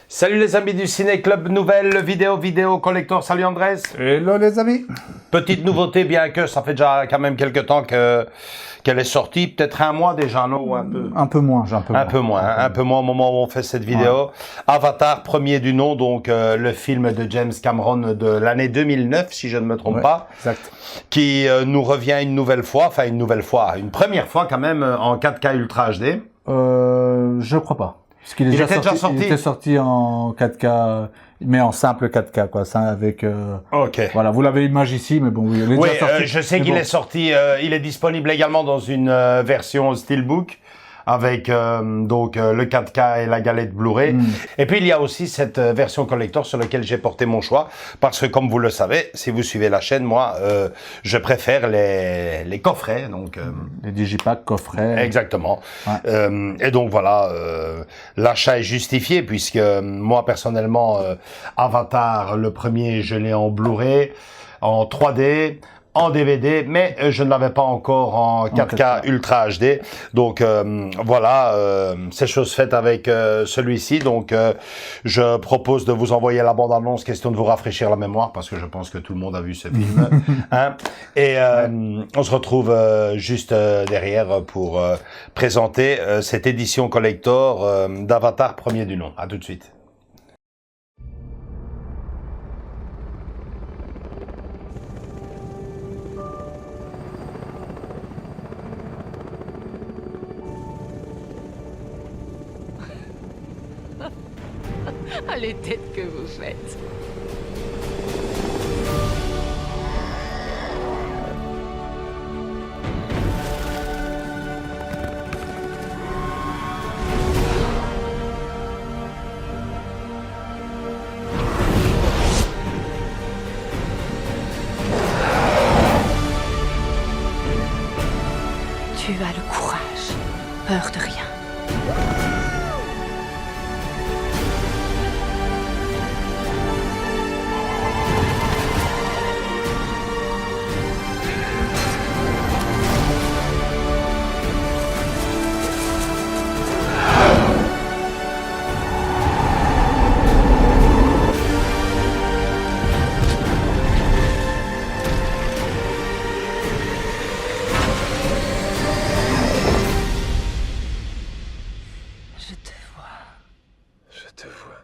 Salut les amis du Ciné Club, nouvelle vidéo collector. Salut Andrés. Hello les amis. Petite nouveauté, bien que ça fait déjà quand même quelques temps qu'elle est sortie, peut-être un mois déjà, non? Ou un peu? Un peu moins, un peu moins au moment où on fait cette vidéo. Ouais. Avatar, premier du nom, donc le film de James Cameron de l'année 2009, si je ne me trompe pas. Exact. Qui nous revient une première fois quand même en 4K Ultra HD. Je crois pas. Parce qu'il est déjà sorti. Il était sorti en 4K, mais en simple 4K, quoi. Ça avec. Ok. Voilà, vous l'avez image ici, mais bon, oui, il est déjà sorti. Je sais qu'il est sorti. Il est disponible également dans une version Steelbook avec donc le 4K et la galette Blu-ray. Et puis il y a aussi cette version collector sur laquelle j'ai porté mon choix parce que comme vous le savez, si vous suivez la chaîne, moi je préfère les coffrets, donc les digipacks coffrets. Exactement. Ouais. Et donc voilà, l'achat est justifié puisque moi personnellement Avatar le premier je l'ai en Blu-ray, en 3D, en DVD, mais je ne l'avais pas encore en 4K Ultra HD. Donc voilà, c'est chose faite avec celui-ci. Donc je propose de vous envoyer la bande-annonce, question de vous rafraîchir la mémoire, parce que je pense que tout le monde a vu ce film. Hein? Et on se retrouve juste derrière pour présenter cette édition collector d'Avatar premier du nom. À tout de suite. Ah, les têtes que vous faites. Tu as le courage. Peur de rien. Je te vois.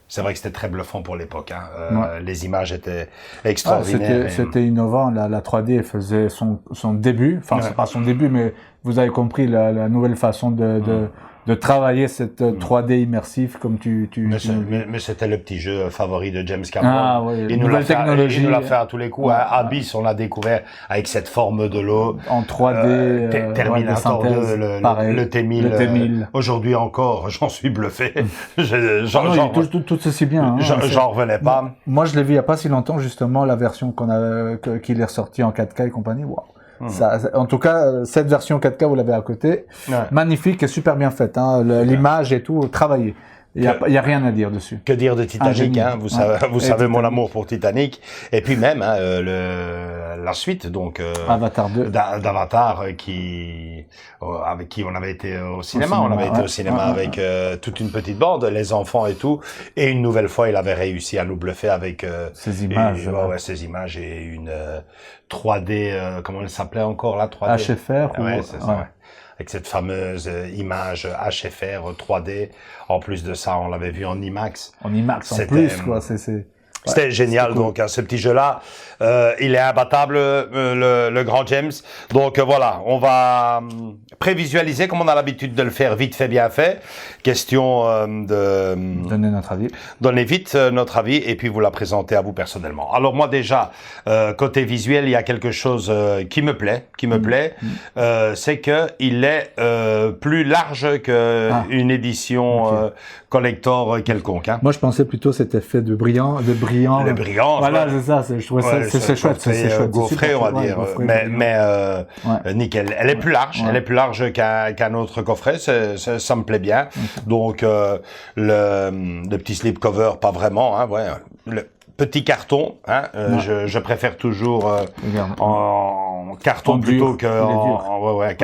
C'est vrai que c'était très bluffant pour l'époque. Hein. Les images étaient extraordinaires. C'était innovant. La 3D faisait son début. Enfin, c'est pas son début, mais vous avez compris la nouvelle façon de travailler cette 3D immersive comme mais c'était le petit jeu favori de James Cameron. Ah, oui, il nous l'a fait à tous les coups. Hein. Abyss, on l'a découvert avec cette forme de l'eau. En 3D. Terminator 2, le T-1000. Aujourd'hui encore, j'en suis bluffé. Tout ceci bien. Hein, j'en revenais pas. Moi, je l'ai vu il y a pas si longtemps, justement, la version qu'il est ressorti en 4K et compagnie. Waouh. En tout cas, cette version 4K, vous l'avez à côté. Ouais. Magnifique et super bien faite. Hein. L'image et tout, travaillé. Il y a rien à dire dessus. Que dire de Titanic, hein, vous savez mon amour pour Titanic. Et puis même hein, la suite donc Avatar 2 d'Avatar avec qui on avait été au cinéma. On avait été au cinéma avec toute une petite bande, les enfants et tout. Et une nouvelle fois, il avait réussi à nous bluffer avec ces images. Ces images et une 3D. Comment elle s'appelait encore là, 3D HFR. Ouais, c'est ça. Ouais. Avec cette fameuse image HFR 3D. En plus de ça, on l'avait vu en IMAX. En IMAX en plus, quoi. C'était génial. Cool. Donc, ce petit jeu-là, il est imbattable, le grand James. Donc, voilà, on va prévisualiser comme on a l'habitude de le faire, vite fait, bien fait. Question de donner notre avis. Donner vite notre avis et puis vous la présenter à vous personnellement. Alors moi déjà, côté visuel, il y a quelque chose qui me plaît, c'est que il est plus large que une édition collector quelconque. Hein. Moi, je pensais plutôt cet effet de brillant. Le brillant. Voilà, c'est ça. Je trouvais ça, c'est chouette. C'est chouette. Gaufré, on va dire. Mais nickel. Elle est plus large. Elle est plus large qu'un autre coffret. Ça me plaît bien. Donc le petit slipcover, pas vraiment. Hein, le petit carton. Hein, je préfère toujours en carton plutôt que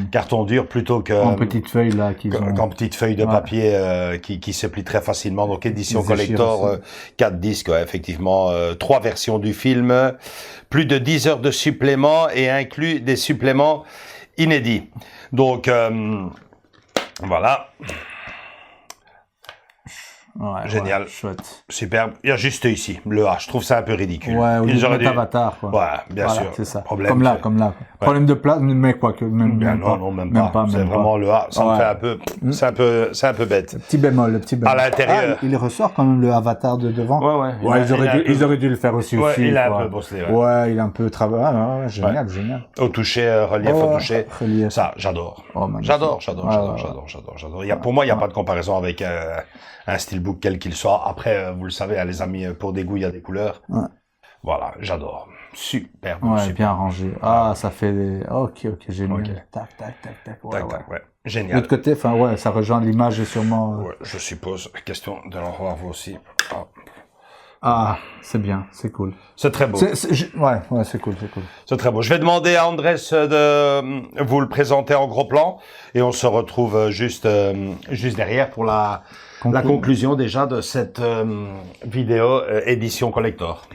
carton dur plutôt que en petite feuille là qu'en petite feuille de papier qui se plie très facilement. Donc édition collector 4 disques, effectivement, 3 versions du film, plus de 10 heures de suppléments et inclus des suppléments inédits. Donc voilà. Génial. Chouette. Superbe. Il y a juste ici, le A. Je trouve ça un peu ridicule. Ouais, ou Avatar, quoi. Ouais, bien sûr. C'est ça. Problème, comme là. Ouais. Problème de place, mais quoi que, même pas. C'est vraiment le A. Ça me fait un peu, c'est un peu bête. Le petit bémol. À l'intérieur. Il ressort quand même le Avatar de devant. Ouais, ils auraient dû le faire aussi. Il a un peu bosselé, Ouais, il a un peu travaillé. Génial. Au toucher, relief au toucher. Relief. Ça, j'adore. J'adore. Pour moi, il n'y a pas de comparaison avec un steelbook quel qu'il soit. Après, vous le savez, les amis, pour des goûts, il y a des couleurs. Voilà, j'adore. Super. Ouais, bien rangé. Ça fait des... Ok, génial. Okay. Tac. Ouais. Génial. De l'autre côté, ça rejoint l'image sûrement... Ouais, je suppose. Question de l'en revoir vous aussi. C'est bien, c'est cool. C'est très beau. C'est cool. C'est très beau. Je vais demander à Andrés de vous le présenter en gros plan et on se retrouve juste derrière pour la conclusion déjà de cette vidéo édition collector.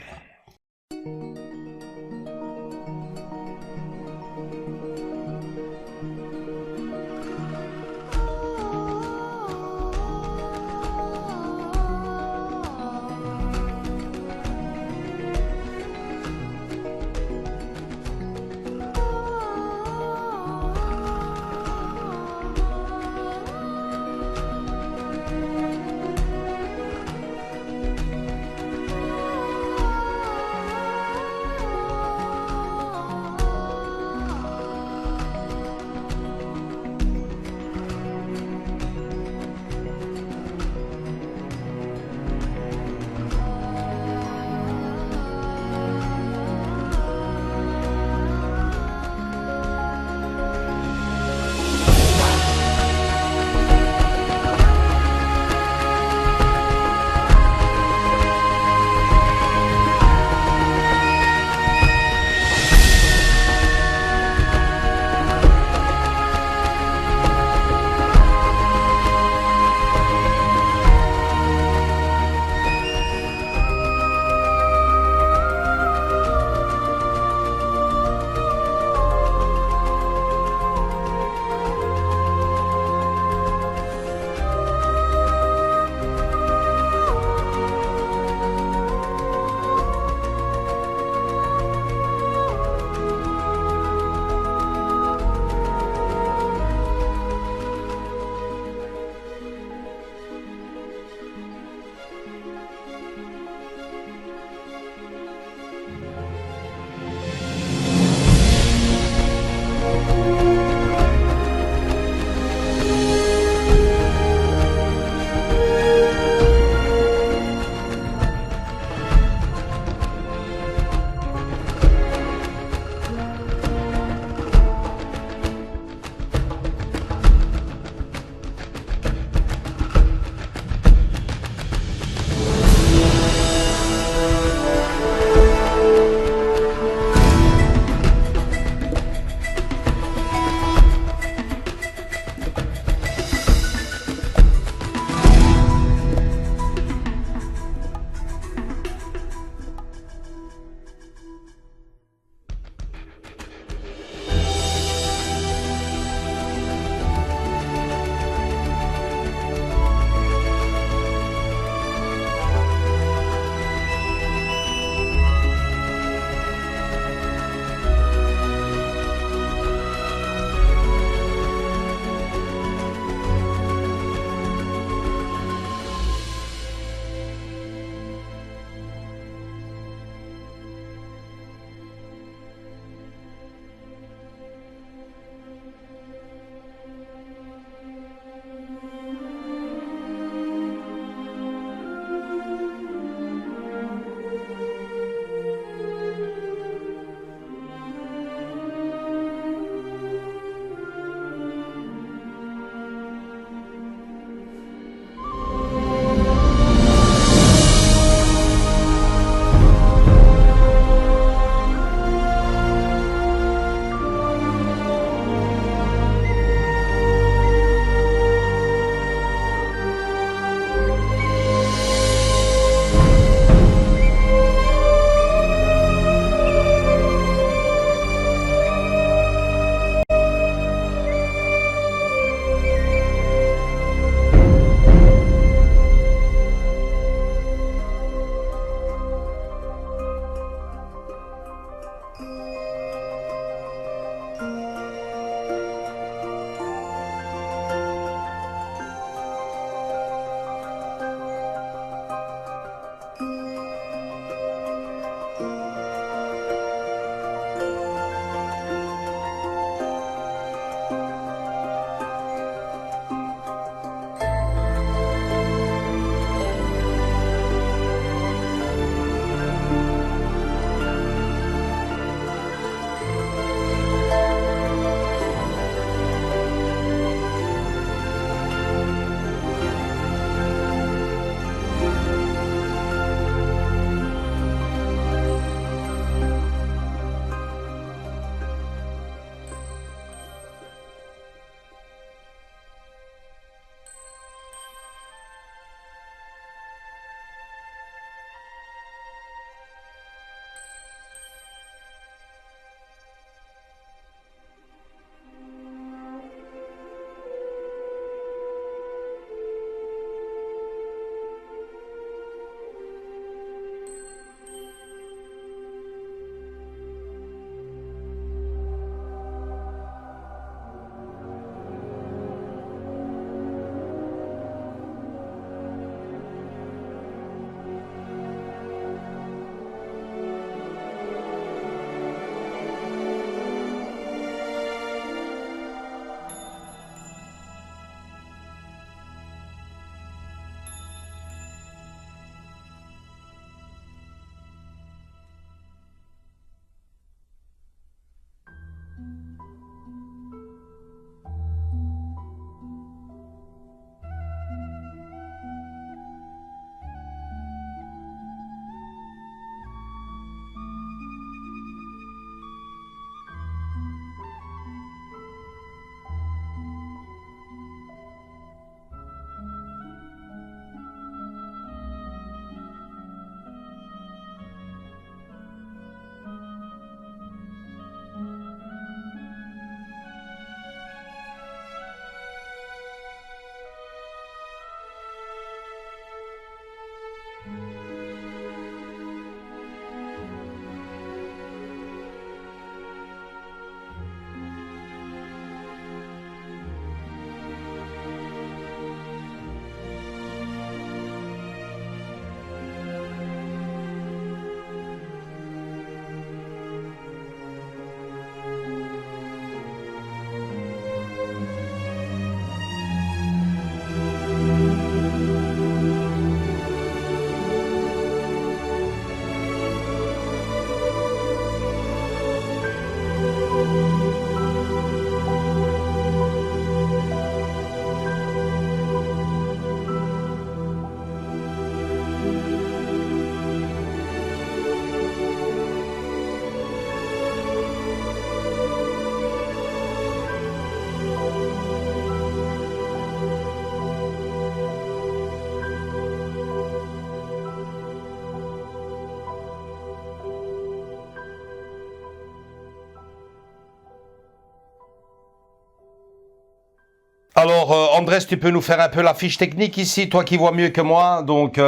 Alors, Andrés, tu peux nous faire un peu la fiche technique ici, toi qui vois mieux que moi. Donc,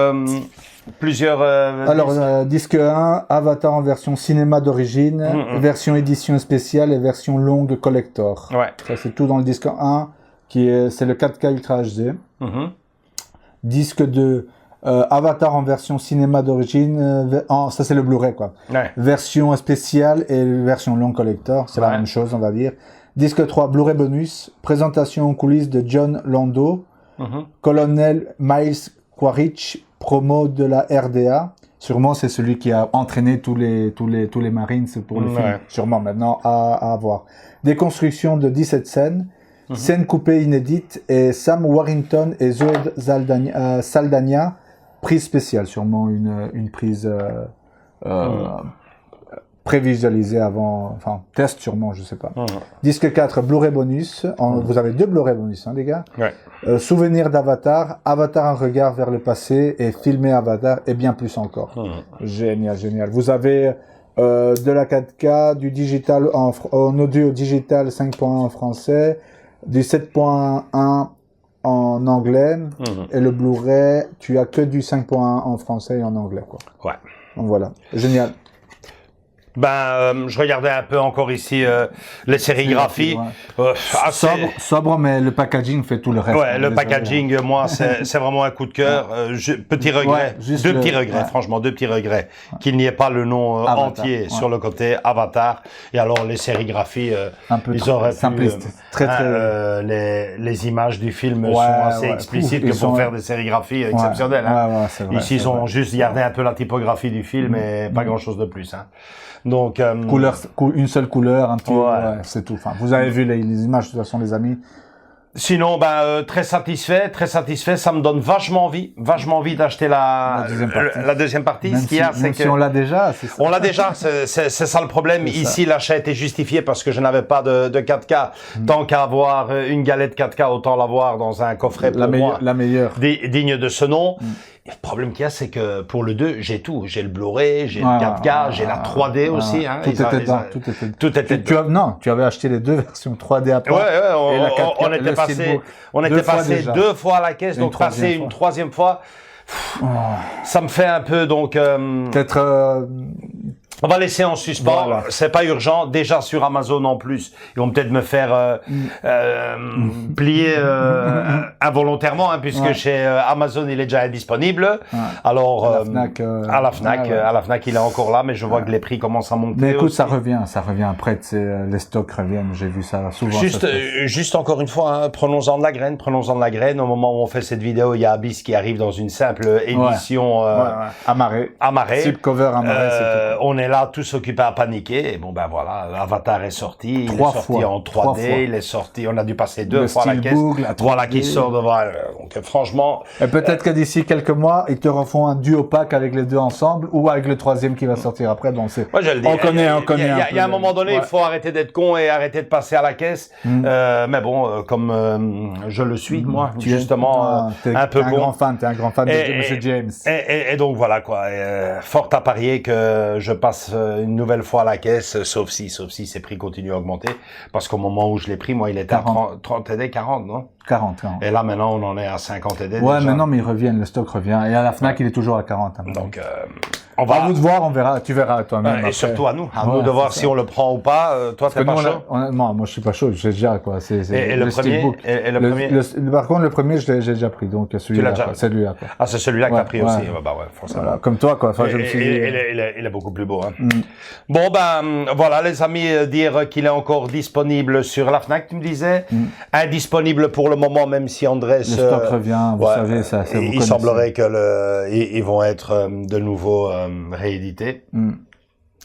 plusieurs... Alors, disque 1, Avatar en version cinéma d'origine, version édition spéciale et version longue collector. Ouais. Ça, c'est tout dans le disque 1, c'est le 4K Ultra HD. Disque 2, Avatar en version cinéma d'origine, ça c'est le Blu-ray quoi. Ouais. Version spéciale et version long collector, c'est la même chose on va dire. Disque 3, Blu-ray bonus, présentation en coulisses de John Lando, colonel Miles Quaritch, promo de la RDA. Sûrement c'est celui qui a entraîné tous les Marines pour le film. Sûrement maintenant à voir. Déconstruction de 17 scènes. Scène coupée inédite et Sam Warrington et Zoé Saldana, prise spéciale, sûrement une prise prévisualisée avant, enfin test sûrement, je sais pas. Disque 4, Blu-ray bonus, vous avez 2 Blu-ray bonus, hein, les gars. Ouais. Souvenir d'Avatar, Avatar un regard vers le passé et filmer Avatar et bien plus encore. Génial, génial. Vous avez de la 4K, du digital en audio digital 5.1 en français, du 7.1 en anglais, et le Blu-ray, tu as que du 5.1 en français et en anglais, quoi. Ouais. Donc voilà, génial. Je regardais un peu encore ici les sérigraphies. Assez... sobre, mais le packaging fait tout le reste. Ouais, le packaging, moi, c'est vraiment un coup de cœur. Petit regret, petits regrets, franchement, 2 petits regrets. Qu'il n'y ait pas le nom entier sur le côté Avatar. Et alors, les sérigraphies, un peu ils auraient simpliste. pu... les images du film sont assez explicites que pour faire des sérigraphies exceptionnelles. Hein. Vrai, ici, ils ont juste gardé un peu la typographie du film et pas grand-chose de plus. Hein. Donc, une seule couleur, un petit, c'est tout. Enfin, vous avez vu les images de toute façon, les amis. Sinon, très satisfait. Ça me donne vachement envie d'acheter la deuxième partie. Même ce qu'il y a, c'est que on l'a déjà. On l'a déjà. C'est ça le problème. Ici, l'achat était justifié parce que je n'avais pas de 4K. Tant qu'à avoir une galette 4K, autant l'avoir dans un coffret pour moi. La meilleure. Digne de ce nom. Et le problème qu'il y a, c'est que pour le 2, j'ai tout. J'ai le Blu-ray, j'ai le 4K, j'ai la 3D aussi. Hein. Tout était dedans. Tout était dedans. Tu avais acheté les 2 versions 3D après. On était passé 2 fois à la caisse, donc passer une 3e fois. Ça me fait un peu, donc... Peut-être... On va laisser en suspens. Voilà. C'est pas urgent. Déjà sur Amazon en plus, ils vont peut-être me faire plier involontairement, hein, puisque chez Amazon il est déjà indisponible. Alors à la Fnac, il est encore là, mais je vois que les prix commencent à monter. Mais écoute, aussi. ça revient après. Les stocks reviennent. J'ai vu ça souvent. Juste encore une fois, hein, prenons-en de la graine. Au moment où on fait cette vidéo, il y a Abyss qui arrive dans une simple édition amarrée. Slipcover amarré. C'est tout. On est là tous occupés à paniquer. Et bon ben voilà, Avatar est sorti, il est sorti en 3D, il est sorti, on a dû passer 2 fois la caisse. Voilà qui sort devant. Donc franchement. Et peut-être que d'ici quelques mois, ils te refont un duo pack avec les 2 ensemble ou avec le 3e qui va sortir après. Donc c'est. Moi je le dis. On connaît. Il y a un moment donné, il faut arrêter d'être con et arrêter de passer à la caisse. Mais bon, comme je le suis moi, justement, un peu con. T'es un grand fan de Monsieur James. Et donc voilà quoi. Fort à parier que je passe une nouvelle fois à la caisse, sauf si ces prix continuent à augmenter, parce qu'au moment où je l'ai pris, moi, il était 40. à 30 et 40, non? 40. Et là, maintenant, on en est à 50 et des. Ouais, déjà. Maintenant, mais ils reviennent, le stock revient. Et à la Fnac, il est toujours à 40. Hein, donc, on va. À vous de voir, on verra, tu verras toi-même. Et surtout à nous de voir si on le prend ou pas. Toi, t'es pas chaud? Moi, je suis pas chaud, j'ai déjà, quoi. Et le premier? Et le premier? Par contre, le premier, j'ai déjà pris, donc celui-là, celui-là, quoi. Ah, c'est celui-là que t'as pris aussi. Bah ouais, forcément. Voilà, comme toi, quoi. Enfin, je me suis dit. Il est beaucoup plus beau, hein. Bon, voilà, les amis, dire qu'il est encore disponible sur la Fnac, tu me disais. Indisponible pour le moment, même si Andrés... Le stock revient, vous savez, ça, c'est il semblerait que ils vont être de nouveau réédités.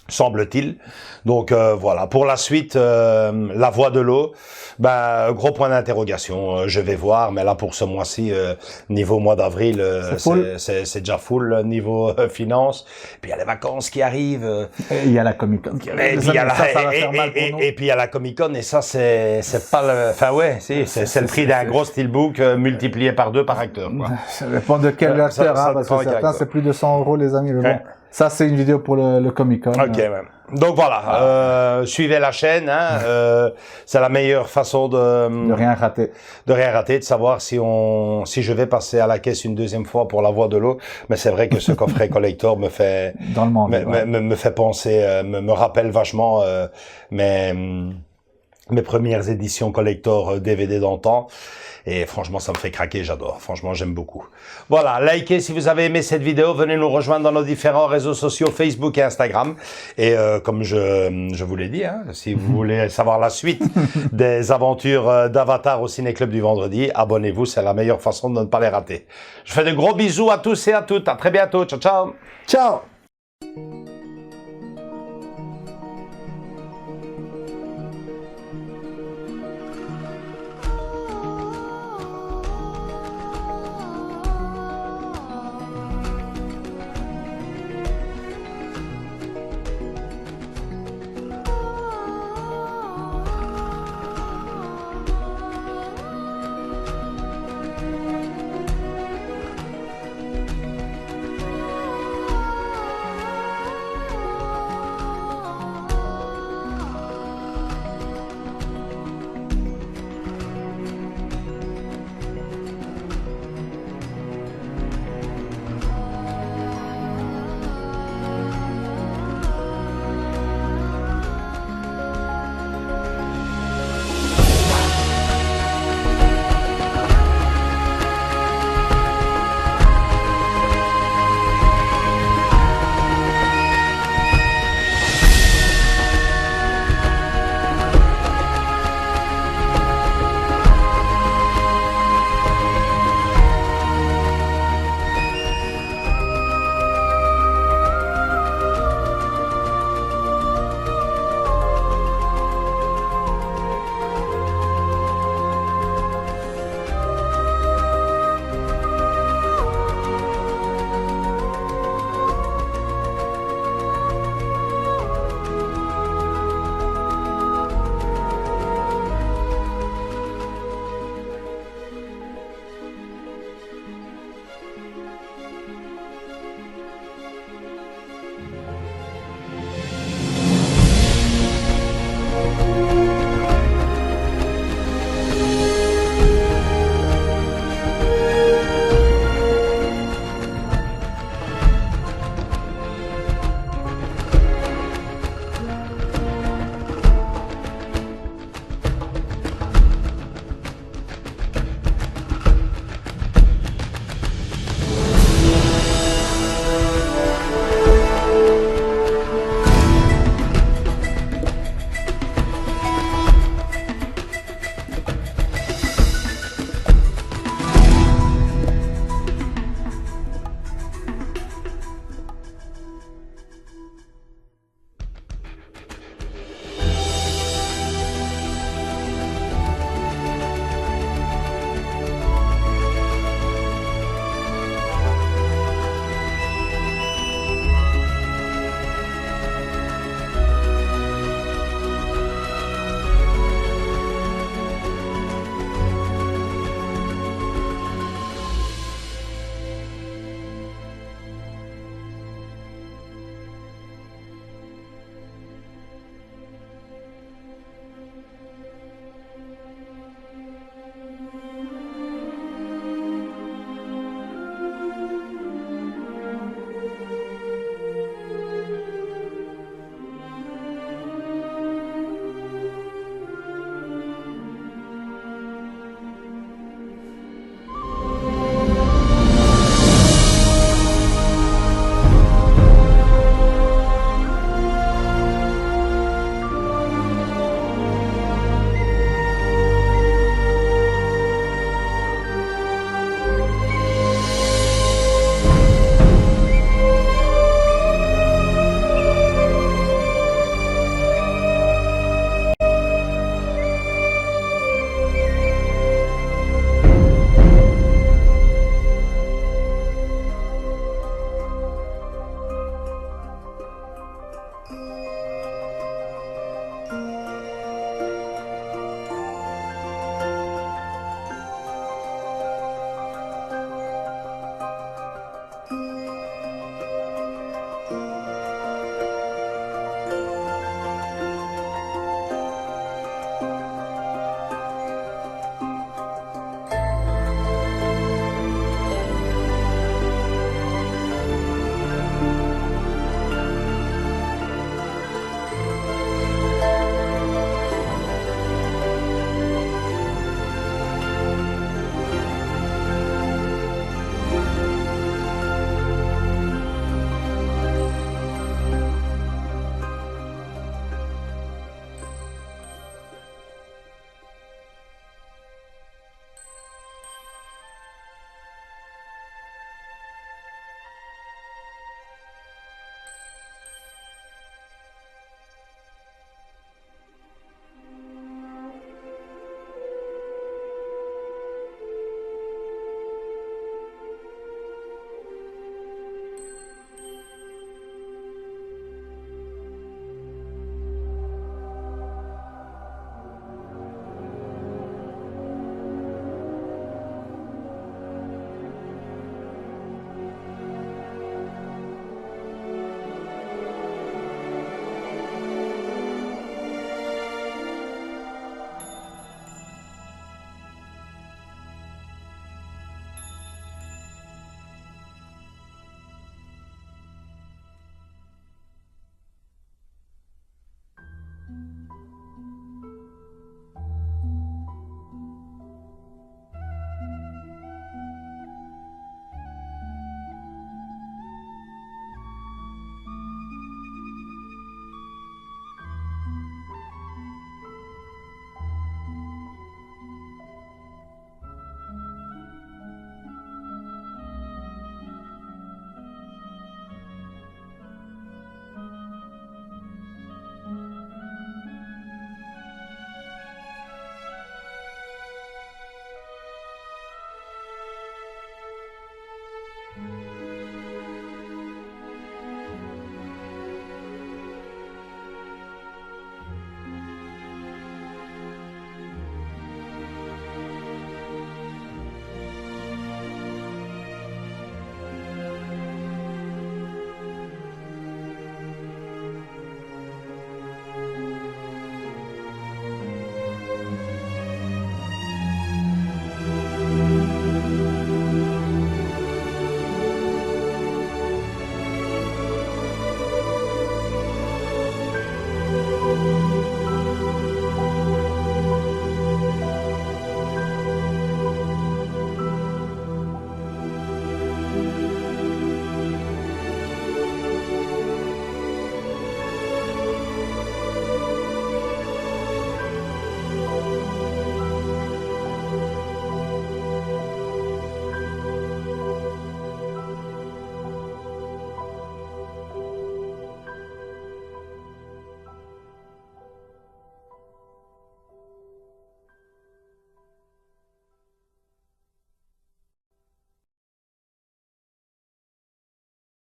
Semble-t-il. Donc voilà. Pour la suite, La Voix de l'eau, gros point d'interrogation. Je vais voir, mais là pour ce mois-ci, niveau mois d'avril, c'est déjà full niveau finance. Puis il y a les vacances qui arrivent. Et il y a la Comic-Con qui arrive. Et puis il y a la Comic-Con, et ça c'est pas le... Enfin ouais, c'est le prix d'un gros steelbook multiplié par 2 par acteur. Quoi. Ça dépend de quel acteur, parce que certains c'est plus de 100 € les amis. Mais bon. Ça, c'est une vidéo pour le Comic-Con. Ok, ouais. Donc voilà, suivez la chaîne, hein, c'est la meilleure façon de rien rater. De rien rater, de savoir si je vais passer à la caisse une deuxième fois pour la voie de l'eau. Mais c'est vrai que ce coffret collector me fait, dans le monde, me fait penser, me rappelle vachement, mes premières éditions collector DVD d'antan. Et franchement, ça me fait craquer, j'adore. Franchement, j'aime beaucoup. Voilà, likez si vous avez aimé cette vidéo. Venez nous rejoindre dans nos différents réseaux sociaux, Facebook et Instagram. Et comme je vous l'ai dit, hein, si vous voulez savoir la suite des aventures d'Avatar au Ciné Club du vendredi, abonnez-vous, c'est la meilleure façon de ne pas les rater. Je fais de gros bisous à tous et à toutes. À très bientôt. Ciao, ciao. Ciao.